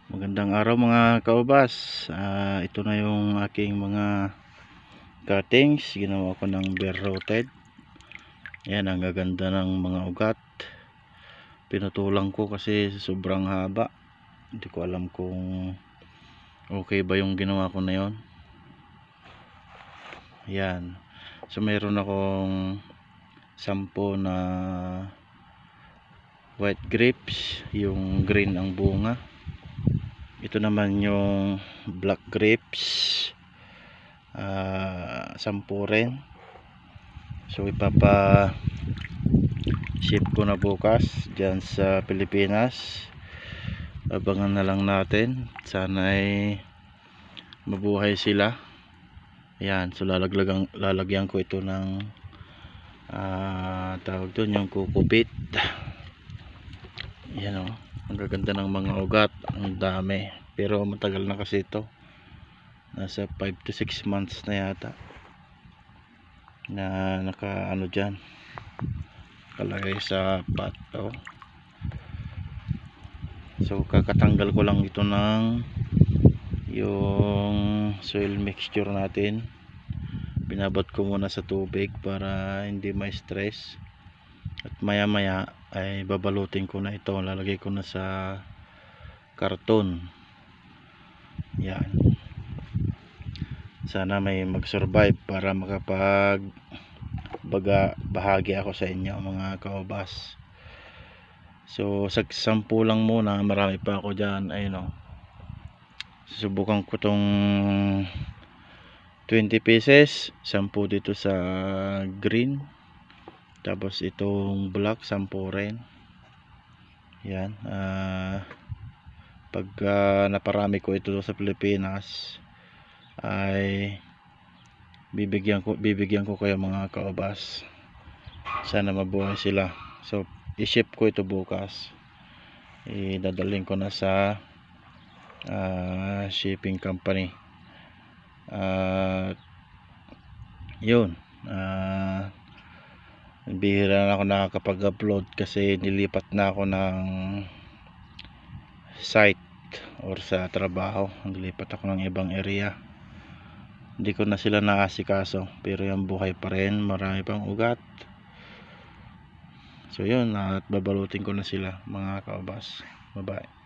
Magandang araw mga kaubas. Ito na yung aking mga cuttings. Ginawa ko ng bare rooted. Yan, ang gaganda ng mga ugat. Pinutulang ko kasi sobrang haba. Hindi ko alam kung okay ba yung ginawa ko na yon. Yan. So mayroon akong 10 na white grapes. Yung green ang bunga. Ito naman yung black grapes, 10 rin. So ipapa ship ko na bukas dyan sa Pilipinas. Abangan na lang natin, sana ay mabuhay sila. Yan, so lalagyan ko ito ng tawag doon, yung kukupit. Yan, ang gaganda ng mga ugat, ang dami, pero matagal na kasi ito, nasa 5 to 6 months na yata na naka ano dyan, kalagay sa pot. So kakatanggal ko lang ito ng yung soil mixture natin. Binabad ko muna sa tubig para hindi ma-stress, at maya maya ay babalutin ko na ito, lalagay ko na sa karton. Yan, sana may mag-survive para makapag bahagi ako sa inyo mga kaubas. So sa 10 lang muna, marami pa ako dyan. Ayun, susubukan ko tong 20 pieces, 10 dito sa green, tapos itong black 10 rin. Yan, pag naparami ko ito sa Pilipinas ay bibigyan ko kayo mga kaubas. Sana mabuhay sila. So i-ship ko ito bukas, idadalhin ko na sa shipping company. Yun, bihira na ako nakakapag-upload kasi nilipat na ako ng site or sa trabaho. Nilipat ako ng ibang area, hindi ko na sila naasikaso, pero yung buhay pa rin, marami pang ugat. So yun, at babalutin ko na sila mga kaubas. Bye bye.